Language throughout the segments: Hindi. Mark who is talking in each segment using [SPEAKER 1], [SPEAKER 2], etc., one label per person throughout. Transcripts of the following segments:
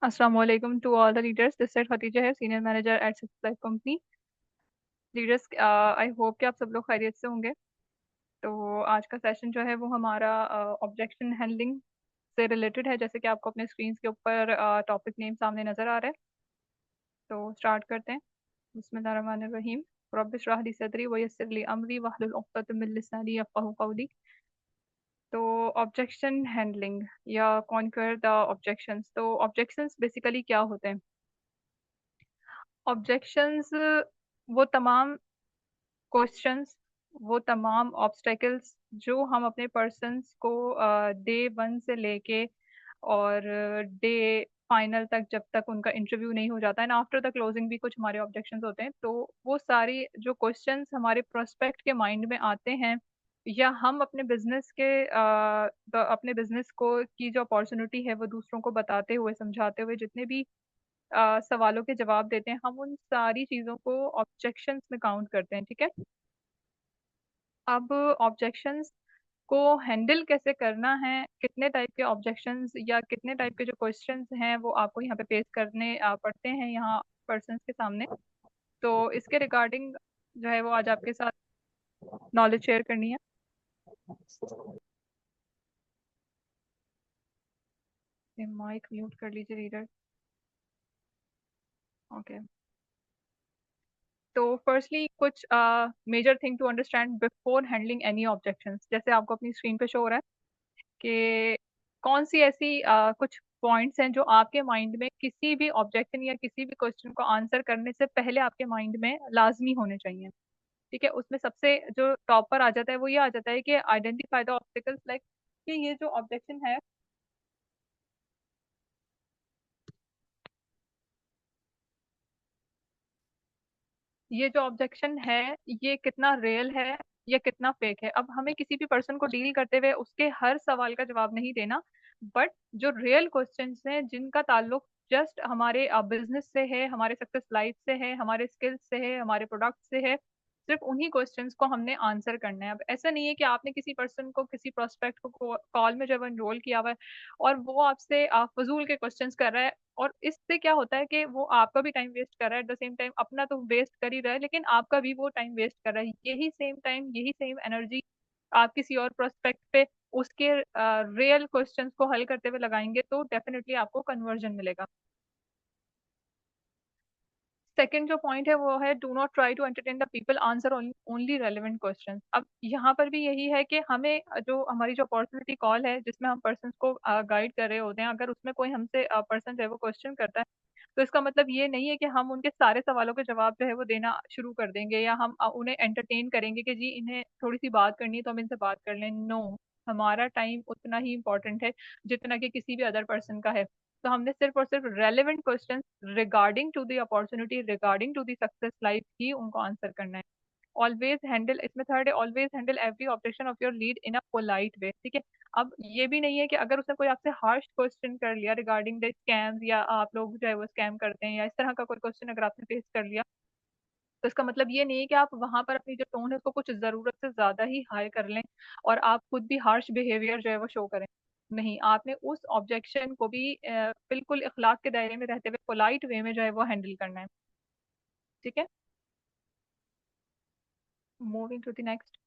[SPEAKER 1] अस्सलाम वालेकुम to all the leaders. This side Khadija है, senior manager at Six Life company. Leaders, I hope कि आप सब लोग खैरियत से होंगे। तो आज का सेशन जो है वो हमारा ऑब्जेक्शन हैंडलिंग से रिलेटेड है, जैसे कि आपको अपने स्क्रीन के ऊपर टॉपिक नेम सामने नज़र आ रहा है। तो स्टार्ट करते हैं। बिस्मिल्लाहिर्रहमानिर्रहीम। रब्बि इश्रह ली सदरी व यस्सिर ली अमरी वहलुल उक़दतम मिन लिसानी यफ़क़हू क़ौली। तो ऑब्जेक्शन हैंडलिंग या कॉन्कर द ऑब्जेक्शंस। तो ऑब्जेक्शंस बेसिकली क्या होते हैं? ऑब्जेक्शंस वो तमाम क्वेश्चंस, वो तमाम ऑब्स्टेकल्स जो हम अपने पर्सन्स को डे वन से लेके और डे फाइनल तक, जब तक उनका इंटरव्यू नहीं हो जाता है ना, आफ्टर द क्लोजिंग भी कुछ हमारे ऑब्जेक्शंस होते हैं। तो वो सारी जो क्वेश्चंस हमारे प्रोस्पेक्ट के माइंड में आते हैं, या हम अपने बिजनेस के अपने बिजनेस को की जो अपॉर्चुनिटी है वो दूसरों को बताते हुए, समझाते हुए जितने भी सवालों के जवाब देते हैं, हम उन सारी चीज़ों को ऑब्जेक्शंस में काउंट करते हैं। ठीक है। अब ऑब्जेक्शंस को हैंडल कैसे करना है, कितने टाइप के ऑब्जेक्शंस या कितने टाइप के जो क्वेश्चंस हैं वो आपको यहाँ पे फेस करने पड़ते हैं यहाँ पर्सन्स के सामने। तो इसके रिगार्डिंग जो है वो आज आपके साथ नॉलेज शेयर करनी है। माइक म्यूट कर लीजिए रीडर। ओके। तो फर्स्टली कुछ major thing to understand before handling any objections, जैसे आपको अपनी स्क्रीन पे शो हो रहा है कि कौन सी ऐसी कुछ पॉइंट्स हैं जो आपके माइंड में किसी भी ऑब्जेक्शन या किसी भी क्वेश्चन को आंसर करने से पहले आपके माइंड में लाजमी होने चाहिए। ठीक है। उसमें सबसे जो टॉप पर आ जाता है वो ये आ जाता है कि आइडेंटिफाई द ऑब्स्टिकल्स, लाइक कि ये जो ऑब्जेक्शन है, ये जो ऑब्जेक्शन है ये कितना रियल है या कितना फेक है। अब हमें किसी भी पर्सन को डील करते हुए उसके हर सवाल का जवाब नहीं देना, बट जो रियल क्वेश्चंस हैं जिनका ताल्लुक जस्ट हमारे बिजनेस से है, हमारे सक्सेस लाइफ से है, हमारे स्किल्स से है, हमारे प्रोडक्ट से है, सिर्फ उन्हीं क्वेश्चंस को हमने आंसर करना है। अब ऐसा नहीं है कि आपने किसी पर्सन को, किसी प्रोस्पेक्ट को कॉल में जब एनरोल किया हुआ है और वो आपसे फजूल के क्वेश्चंस कर रहा है, और इससे क्या होता है कि वो आपका भी टाइम वेस्ट कर रहा है, एट द सेम टाइम अपना तो वेस्ट कर ही रहा है, लेकिन आपका भी वो टाइम वेस्ट कर रहा है। यही सेम टाइम, यही सेम एनर्जी आप किसी और प्रोस्पेक्ट पे उसके रियल क्वेश्चंस को हल करते हुए लगाएंगे तो डेफिनेटली आपको कन्वर्जन मिलेगा। सेकंड जो पॉइंट है वो है do not try to entertain the people, answer only relevant questions. अब यहाँ पर भी यही है कि हमें जो हमारी जो अपॉर्चुनिटी कॉल है जिसमें हम पर्सन को गाइड कर रहे होते हैं, अगर उसमें कोई हमसे पर्सन जो है वो क्वेश्चन करता है, तो इसका मतलब ये नहीं है कि हम उनके सारे सवालों के जवाब जो है वो देना शुरू कर देंगे, या हम उन्हें एंटरटेन करेंगे कि जी इन्हें थोड़ी सी बात करनी है तो हम इनसे बात कर लें। नो, हमारा टाइम उतना ही इम्पोर्टेंट है जितना कि किसी भी अदर पर्सन का है। तो हमने सिर्फ और सिर्फ relevant question regarding to the opportunity, regarding to the success life ही उनको आंसर करना है। ऑलवेज हैंडल, इसमें थर्ड है, always handle every objection of your lead in a polite way. ठीक है। अब ये भी नहीं है कि अगर उसने कोई आपसे हार्श क्वेश्चन कर लिया रिगार्डिंग द स्कैम्स, या आप लोग जो है वो स्कैम करते हैं, या इस तरह का कोई क्वेश्चन अगर आपने फेस कर लिया, तो इसका मतलब ये नहीं है कि आप वहां पर अपनी जो टोन है उसको कुछ जरूरत से ज्यादा ही हाई कर लें और आप खुद भी हार्श बिहेवियर जो है वो शो करें। नहीं, आपने उस ऑब्जेक्शन को भी बिल्कुल इखलाक के दायरे में रहते हुए पोलाइट वे में जो है वो हैंडल करना है। ठीक है। Moving to the next.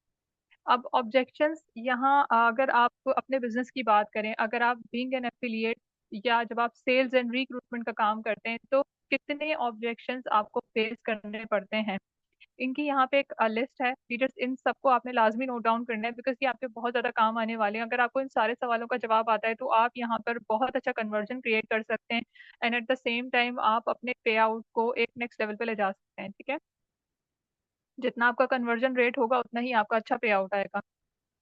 [SPEAKER 1] अब ऑब्जेक्शंस यहाँ अगर आप अपने बिजनेस की बात करें, अगर आप बीइंग एन एफिलिएट या जब आप सेल्स एंड रिक्रूटमेंट का काम करते हैं, तो कितने ऑब्जेक्शंस आपको फेस करने पड़ते हैं। इनकी यहाँ पे एक लिस्ट है लीडर्स, इन सबको आपने लाजमी नोट डाउन करना है, बिकॉज ये आपके बहुत ज्यादा काम आने वाले हैं। अगर आपको इन सारे सवालों का जवाब आता है तो आप यहाँ पर बहुत अच्छा कन्वर्जन क्रिएट कर सकते हैं, and at the same time आप अपने पे आउट को एक नेक्स्ट लेवल पे ले जा सकते हैं। ठीक है। जितना आपका कन्वर्जन रेट होगा उतना ही आपका अच्छा पे आउट आएगा।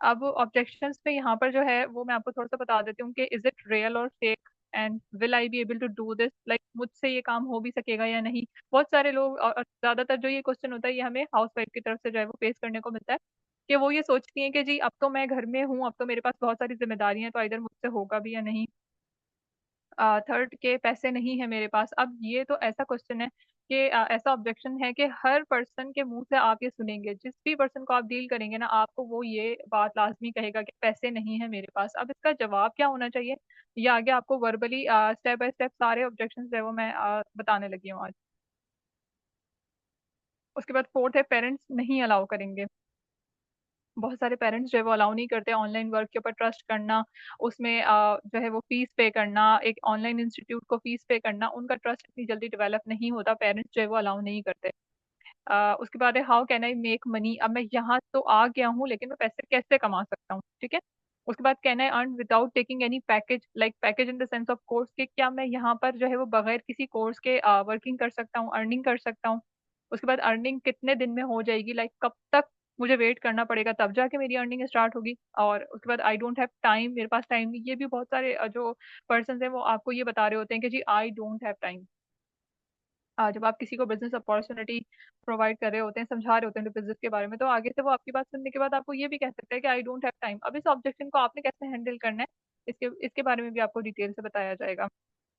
[SPEAKER 1] अब ऑब्जेक्शंस पे यहाँ पर जो है वो मैं आपको थोड़ा सा बता देती हूँ कि इज इट रियल और fake, and will I be able to do this, like मुझसे ये काम हो भी सकेगा या नहीं। बहुत सारे लोग, और ज्यादातर जो ये क्वेश्चन होता है ये हमें हाउस वाइफ की तरफ से जो है वो फेस करने को मिलता है, कि वो ये सोचती हैं कि जी अब तो मैं घर में हूँ, अब तो मेरे पास बहुत सारी जिम्मेदारियां हैं, तो इधर मुझसे होगा भी या नहीं। थर्ड के पैसे नहीं है मेरे पास। अब ये तो ऐसा क्वेश्चन है कि ऐसा ऑब्जेक्शन है कि हर पर्सन के मुंह से आप ये सुनेंगे, जिस भी पर्सन को आप डील करेंगे ना, आपको वो ये बात लाजमी कहेगा कि पैसे नहीं है मेरे पास। अब इसका जवाब क्या होना चाहिए, ये आगे आपको वर्बली स्टेप बाय स्टेप सारे ऑब्जेक्शन है वो मैं बताने लगी हूँ आज। उसके बाद फोर्थ है, पेरेंट्स नहीं अलाउ करेंगे। बहुत सारे पेरेंट्स जो है वो अलाउ नहीं करते ऑनलाइन वर्क के ऊपर ट्रस्ट करना, उसमें जो है वो फीस पे करना, एक ऑनलाइन इंस्टीट्यूट को फीस पे करना, उनका ट्रस्ट इतनी जल्दी डेवलप नहीं होता, पेरेंट्स जो है वो अलाउ नहीं करते। उसके बाद है, how can I make money, अब मैं यहाँ तो आ गया हूँ लेकिन मैं पैसे कैसे कमा सकता हूँ, ठीक है। उसके बाद, can I earn without taking any package, like package in the sense of course, के क्या मैं यहाँ पर जो है वो बगैर किसी कोर्स के वर्किंग कर सकता हूँ, अर्निंग कर सकता हूँ। उसके बाद, अर्निंग कितने दिन में हो जाएगी, लाइक कब तक मुझे वेट करना पड़ेगा तब जाके मेरी अर्निंग स्टार्ट होगी। और उसके बाद, आई डोंट हैव टाइम, मेरे पास टाइम नहीं, ये भी बहुत सारे जो पर्सन है वो आपको ये बता रहे होते हैं कि जी आई डोंट हैव टाइम। जब आप किसी को बिजनेस अपॉर्चुनिटी प्रोवाइड कर रहे होते हैं, समझा रहे होते हैं बिजनेस के बारे में, तो आगे से वो आपकी बात सुनने के बाद आपको ये भी कह सकता है कि आई डोंट हैव टाइम। अब इस ऑब्जेक्शन को आपने कैसे हैंडल करना है, इसके बारे में भी आपको डिटेल से बताया जाएगा।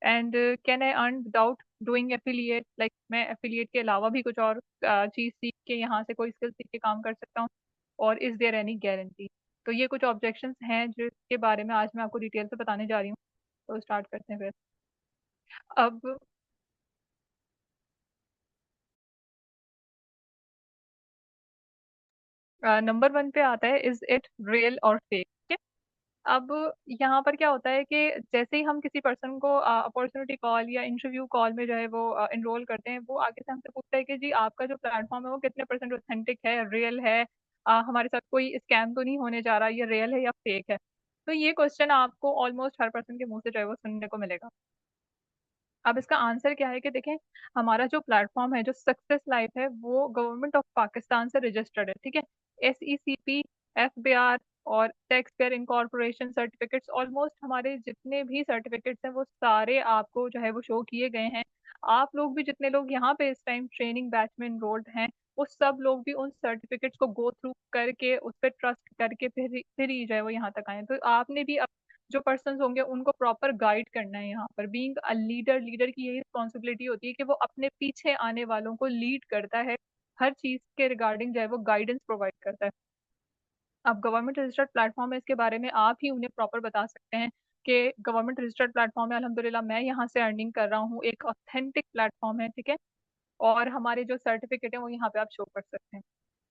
[SPEAKER 1] And can I earn without doing affiliate, like मैं एफिलिएट के अलावा भी कुछ और चीज सीख के, यहाँ से कोई स्किल सीख के काम कर सकता हूँ, और इज देयर एनी गारंटी। तो ये कुछ ऑब्जेक्शंस हैं जिसके बारे में आज मैं आपको डिटेल से बताने जा रही हूँ। तो स्टार्ट करते हैं फिर। अब नंबर वन पे आता है, इज इट रियल और फेक, ठीक है। अब यहाँ पर क्या होता है कि जैसे ही हम किसी पर्सन को अपॉर्चुनिटी कॉल या इंटरव्यू कॉल में जो है वो इनरोल करते हैं, वो आगे से हमसे पूछता है कि जी आपका जो प्लेटफॉर्म है वो कितने परसेंट ऑथेंटिक है, रियल है, हमारे साथ कोई स्कैम तो नहीं होने जा रहा, ये रियल है या फेक है। तो ये क्वेश्चन आपको ऑलमोस्ट हर पर्सन के मुंह से जो है वो सुनने को मिलेगा। अब इसका आंसर क्या है कि देखें, हमारा जो प्लेटफॉर्म है, जो सक्सेस लाइफ है, वो गवर्नमेंट ऑफ पाकिस्तान से रजिस्टर्ड है, ठीक है। SECP, FBI और tax payer incorporation certificates, almost हमारे जितने भी सर्टिफिकेट्स हैं वो सारे आपको जो है वो शो किए गए हैं। आप लोग भी, जितने लोग यहाँ पे इस टाइम ट्रेनिंग बैच में इनरोल्ड हैं, वो सब लोग भी उन सर्टिफिकेट्स को गो थ्रू करके, उस पर ट्रस्ट करके फिर ही जो है वो यहाँ तक आए। तो आपने भी जो पर्सन होंगे उनको प्रॉपर गाइड करना है। यहाँ पर बीइंग अ लीडर, लीडर की यही रिस्पॉन्सिबिलिटी होती है कि वो अपने पीछे आने वालों को लीड करता है, हर चीज के रिगार्डिंग जो है वो गाइडेंस प्रोवाइड करता है। अब गवर्नमेंट रजिस्टर्ड प्लेटफॉर्म है, इसके बारे में आप ही उन्हें प्रॉपर बता सकते हैं कि गवर्नमेंट रजिस्टर्ड प्लेटफॉर्म है, अल्हम्दुलिल्लाह मैं यहाँ से अर्निंग कर रहा हूँ, एक ऑथेंटिक प्लेटफॉर्म है, ठीक है। और हमारे जो सर्टिफिकेट है वो यहाँ पे आप शो कर सकते हैं।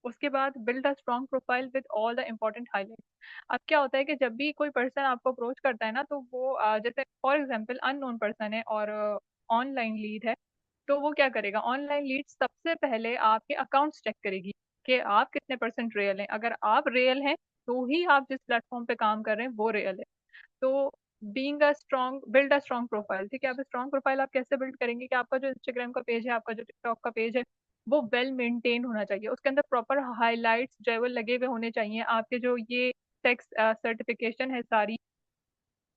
[SPEAKER 1] उसके बाद, build a strong profile with all the important highlight. अब क्या होता है कि जब भी कोई पर्सन आपको अप्रोच करता है ना, तो वो जैसे फॉर एग्जांपल अननोन पर्सन है और ऑनलाइन लीड है, तो वो क्या करेगा, ऑनलाइन लीड सबसे पहले आपके अकाउंट्स चेक करेगी कि आप कितने परसेंट रियल हैं। अगर आप रियल हैं तो ही आप जिस प्लेटफॉर्म पे काम कर रहे हैं वो रियल है। तो being a strong, build a strong profile, ठीक है। अब स्ट्रॉन्ग प्रोफाइल आप कैसे बिल्ड करेंगे कि आपका जो इंस्टाग्राम का पेज है, आपका जो टिकटॉक का पेज है, वो वेल मेंटेन होना चाहिए, उसके अंदर प्रॉपर हाईलाइट्स जो है वो लगे हुए होने चाहिए। आपके जो ये टेक्स्ट सर्टिफिकेशन है सारी,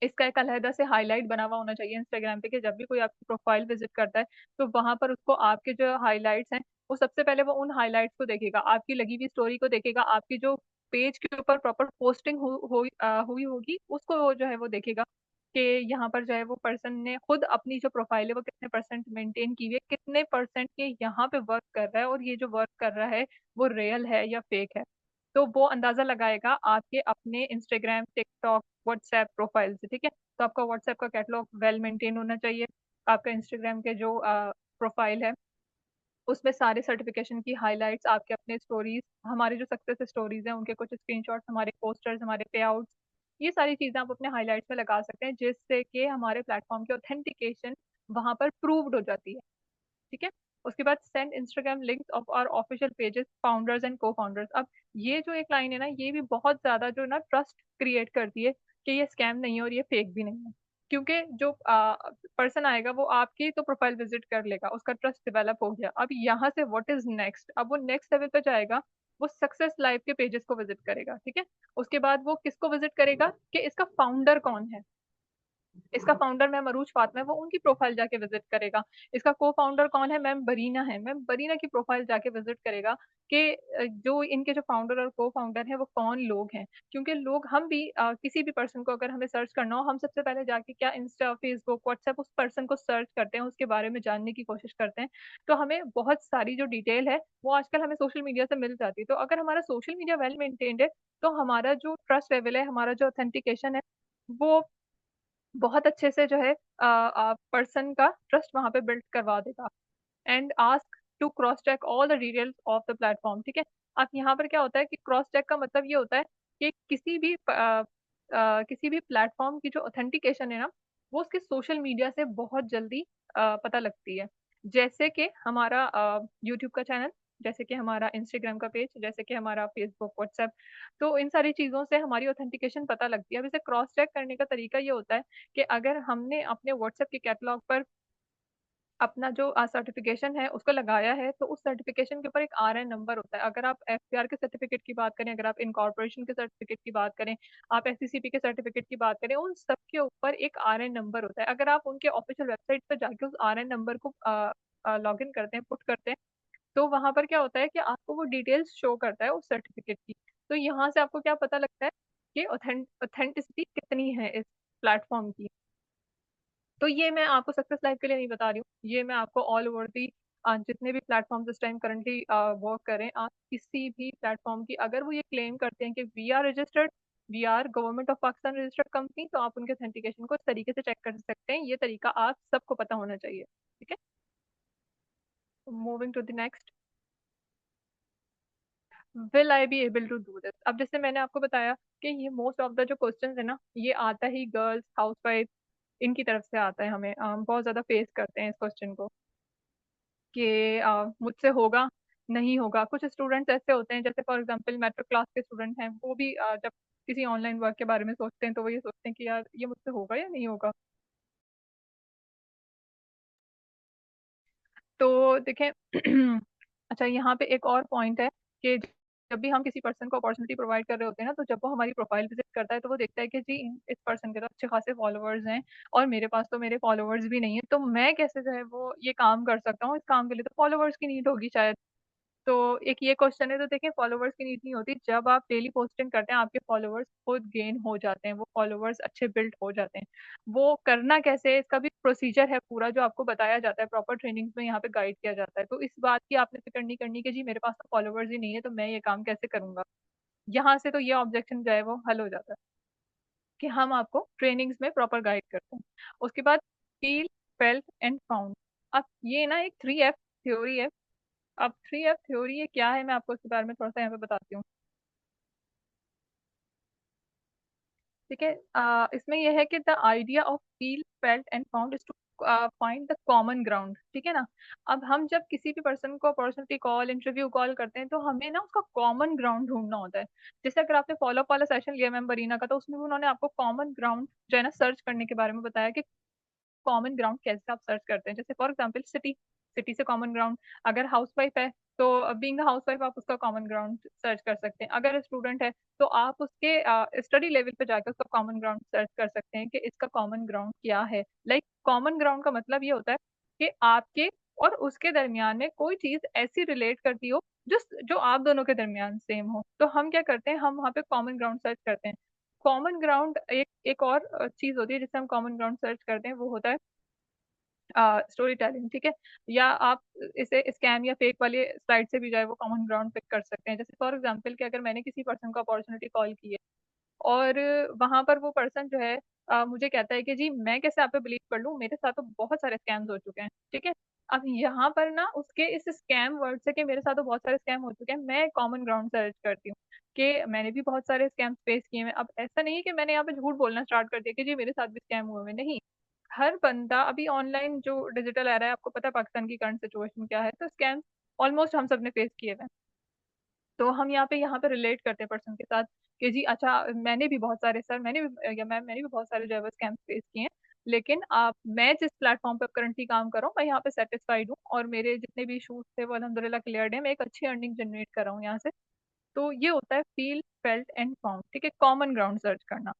[SPEAKER 1] इसका एक अलहदा से हाईलाइट बना हुआ होना चाहिए इंस्टाग्राम पे, कि जब भी कोई आपकी प्रोफाइल विजिट करता है तो वहां पर उसको आपके जो हाईलाइट्स हैं, वो सबसे पहले वो उन हाईलाइट्स को देखेगा, आपकी लगी हुई स्टोरी को देखेगा, आपकी जो पेज के ऊपर प्रॉपर पोस्टिंग हुई होगी उसको वो जो है वो देखेगा कि यहाँ पर जो है वो पर्सन ने खुद अपनी जो प्रोफाइल है वो कितने परसेंट मेंटेन की हुई है, कितने परसेंट के यहाँ पे वर्क कर रहा है, और ये जो वर्क कर रहा है वो रियल है या फेक है। तो वो अंदाजा लगाएगा आपके अपने इंस्टाग्राम, टिकटॉक, व्हाट्सएप प्रोफाइल से, ठीक है। तो आपका व्हाट्सएप का कैटलॉग वेल मेंटेन होना चाहिए। आपका इंस्टाग्राम के जो प्रोफाइल है उसमें सारे सर्टिफिकेशन की हाइलाइट्स, आपके अपने स्टोरीज, हमारे जो सक्सेस स्टोरीज हैं उनके कुछ स्क्रीनशॉट्स, हमारे पोस्टर्स, हमारे पे आउट्स, ये सारी चीजें आप अपने हाइलाइट्स में लगा सकते हैं, जिससे कि हमारे प्लेटफॉर्म की ऑथेंटिकेशन वहां पर प्रूव्ड हो जाती है, ठीक है। उसके बाद, send Instagram links of our official pages, founders and cofounders. अब ये जो एक लाइन है ना, ये भी बहुत ज्यादा जो ना ट्रस्ट क्रिएट करती है कि ये स्कैम नहीं है और ये फेक भी नहीं है। क्योंकि जो पर्सन आएगा वो आपकी तो प्रोफाइल विजिट कर लेगा, उसका ट्रस्ट डेवलप हो गया। अब यहाँ से व्हाट इज नेक्स्ट, अब वो नेक्स्ट लेवल पे जाएगा, वो सक्सेस लाइव के पेजेस को विजिट करेगा, ठीक है। उसके बाद वो किसको विजिट करेगा कि इसका फाउंडर कौन है, इसका फाउंडर मैम अरूज फातिमा है, वो उनकी प्रोफाइल जाके विजिट करेगा। इसका को फाउंडर कौन है, मैम बरीना है, मैम बरीना की प्रोफाइल जाके विजिट करेगा कि जो इनके जो फाउंडर और को फाउंडर है वो कौन लोग हैं। क्योंकि लोग, हम भी किसी भी पर्सन को अगर हमें सर्च करना हो, हम सबसे पहले जाके क्या इंस्टा फेसबुक व्हाट्सएप उस पर्सन को सर्च करते हैं, उसके बारे में जानने की कोशिश करते हैं। तो हमें बहुत सारी जो डिटेल है वो आजकल हमें सोशल मीडिया से मिल जाती है। तो अगर हमारा सोशल मीडिया वेल मेंटेन्ड है, तो हमारा जो ट्रस्ट लेवल है, हमारा जो ऑथेंटिकेशन है, वो बहुत अच्छे से जो है पर्सन का ट्रस्ट वहां पे बिल्ड करवा देगा। And ask to cross check all the details of the platform, ठीक है। अब यहाँ पर क्या होता है कि क्रॉस चेक का मतलब ये होता है कि किसी भी प्लेटफॉर्म की जो ऑथेंटिकेशन है ना, वो उसके सोशल मीडिया से बहुत जल्दी पता लगती है। जैसे कि हमारा यूट्यूब का चैनल, जैसे कि हमारा इंस्टाग्राम का पेज, जैसे कि हमारा फेसबुक व्हाट्सएप। तो इन सारी चीजों से हमारी ऑथेंटिकेशन पता लगती है। अब इसे क्रॉस चेक करने का तरीका ये होता है कि अगर हमने अपने व्हाट्सएप के कैटलॉग पर अपना जो सर्टिफिकेशन है उसको लगाया है, तो उस सर्टिफिकेशन के ऊपर एक आरएन नंबर होता है। अगर आप एफपीआर के सर्टिफिकेट की बात करें, अगर आप इनकॉर्पोरेशन के सर्टिफिकेट की बात करें, आप एससीसीपी के सर्टिफिकेट की बात करें, उन सब के ऊपर एक आरएन नंबर होता है। अगर आप उनके ऑफिशियल वेबसाइट पर जाके उस आरएन नंबर को लॉग इन करते हैं, पुट करते हैं, तो वहां पर क्या होता है कि आपको वो डिटेल्स शो करता है उस सर्टिफिकेट की। तो यहाँ से आपको क्या पता लगता है कि ऑथेंटिसिटी कितनी है इस प्लेटफॉर्म की। तो ये मैं आपको सक्सेस लाइफ के लिए नहीं बता रही हूँ, ये मैं आपको ऑल ओवर दी जितने भी प्लेटफॉर्म्स इस टाइम करंटली वर्क करें, आप किसी भी प्लेटफॉर्म की अगर वो ये क्लेम करते हैं कि we are registered, we are government of Pakistan registered company, तो आप उनके ऑथेंटिकेशन को इस तरीके से चेक कर सकते हैं। ये तरीका आप सबको पता होना चाहिए, ठीक है। Moving to the next, will I be able to do this. अब जैसे मैंने आपको बताया कि ये मोस्ट ऑफ द जो क्वेश्चंस है ना, ये आता ही गर्ल्स हाउसवाइफ इनकी तरफ से आता है। हमें बहुत ज्यादा फेस करते हैं इस क्वेश्चन को कि मुझसे होगा नहीं होगा। कुछ स्टूडेंट्स ऐसे होते हैं, जैसे फॉर एग्जांपल मेट्रिक क्लास के स्टूडेंट हैं, वो भी जब किसी ऑनलाइन वर्क के बारे में सोचते हैं तो वो ये सोचते हैं कि यार ये मुझसे होगा या नहीं होगा। तो देखें अच्छा, यहाँ पे एक और पॉइंट है कि जब भी हम किसी पर्सन को अपॉर्चुनिटी प्रोवाइड कर रहे होते हैं ना, तो जब वो हमारी प्रोफाइल विजिट करता है तो वो देखता है कि जी इस पर्सन के तो अच्छे खासे फॉलोअर्स हैं, और मेरे पास तो मेरे फॉलोअर्स भी नहीं है, तो मैं कैसे जो है वो ये काम कर सकता हूँ, इस काम के लिए तो फॉलोअर्स की नीड होगी शायद। तो एक ये क्वेश्चन है। तो देखिए, फॉलोवर्स की नीड नहीं होती। जब आप डेली पोस्टिंग करते हैं, आपके फॉलोवर्स खुद गेन हो जाते हैं, वो फॉलोवर्स अच्छे बिल्ड हो जाते हैं। वो करना कैसे है, इसका भी प्रोसीजर है पूरा, जो आपको बताया जाता है, प्रॉपर ट्रेनिंग्स में यहाँ पे गाइड किया जाता है। तो इस बात की आपने फिक्र नहीं करनी कि जी मेरे पास तो फॉलोवर्स ही नहीं है, तो मैं ये काम कैसे करूंगा। यहाँ से तो ये ऑब्जेक्शन जो है वो हल हो जाता है कि हम आपको ट्रेनिंग्स में प्रॉपर गाइड करते हैं। उसके बाद फील, फेल्ट एंड फाउंड। अब ये ना एक 3F थ्योरी है। अब 3F थ्योरी ये क्या है, मैं आपको इसके बारे में थोड़ा सा यहाँ पे बताती हूँ, ठीक है। इसमें यह है कि the idea of feel felt and found is to find the common ground, ठीक है ना। अब हम जब किसी भी पर्सन को अपॉर्चुनिटी कॉल, इंटरव्यू कॉल करते हैं, तो हमें ना उसका कॉमन ग्राउंड ढूंढना होता है। जैसे अगर आपने फॉलो अप वाला सेशन लिया मैम बरीना का, तो उसमें भी उन्होंने आपको कॉमन ग्राउंड जो है ना सर्च करने के बारे में बताया कि कॉमन ग्राउंड कैसे आप सर्च करते हैं। जैसे फॉर एग्जांपल सिटी, सिटी से कॉमन ग्राउंड। अगर हाउसवाइफ है तो बीइंग हाउसवाइफ आप उसका कॉमन ग्राउंड सर्च कर सकते हैं। अगर स्टूडेंट है तो आप उसके स्टडी लेवल पे जाकर उसका कॉमन ग्राउंड सर्च कर सकते हैं कि इसका कॉमन ग्राउंड क्या है। लाइक कॉमन ग्राउंड का मतलब ये होता है कि आपके और उसके दरमियान में कोई चीज ऐसी रिलेट करती हो जो जो आप दोनों के दरमियान सेम हो। तो हम क्या करते हैं, हम वहाँ पे कॉमन ग्राउंड सर्च करते हैं। कॉमन ग्राउंड एक एक और चीज होती है जिससे हम कॉमन ग्राउंड सर्च करते हैं, वो होता है स्टोरी टेलिंग, ठीक है। या आप इसे स्कैम या फेक वाले साइट से भी जो है वो कॉमन ग्राउंड पिक कर सकते हैं। जैसे फॉर एग्जांपल कि अगर मैंने किसी पर्सन को अपॉर्चुनिटी कॉल की है, और वहां पर वो पर्सन जो है मुझे कहता है कि जी मैं कैसे आप पे बिलीव कर लूं, मेरे साथ तो बहुत सारे स्कैम्स हो चुके हैं, ठीक है। अब यहाँ पर ना उसके इस स्कैम वर्ड से कि मेरे साथ तो बहुत सारे स्कैम हो चुके हैं, मैं कॉमन ग्राउंड सर्च करती हूँ कि मैंने भी बहुत सारे स्कैम फेस किए हैं। अब ऐसा नहीं है कि मैंने यहाँ पे झूठ बोलना स्टार्ट कर दिया कि जी मेरे साथ भी स्कैम हुए हैं, नहीं। हर बंदा अभी ऑनलाइन जो डिजिटल आ रहा है, आपको पता है पाकिस्तान की करंट सिचुएशन क्या है, तो स्कैम ऑलमोस्ट हम सब ने फेस किए हुए हैं। तो हम यहाँ पे रिलेट करते हैं पर्सन के साथ कि जी अच्छा मैंने भी बहुत सारे सर, मैंने भी या मैम मैंने भी बहुत सारे जो है स्कैम फेस किए हैं, लेकिन आप मैं जिस प्लेटफॉर्म पे करंटली काम कर रहा हूँ, मैं यहाँ पे सेटिस्फाइड हूँ, और मेरे जितने भी इशूज थे वो अल्हम्दुलिल्लाह क्लियर्ड है, मैं एक अच्छी अर्निंग जनरेट कर रहा हूँ यहाँ से। तो ये होता है फील, फेल्ट एंड फाउंड, ठीक है, कॉमन ग्राउंड सर्च करना।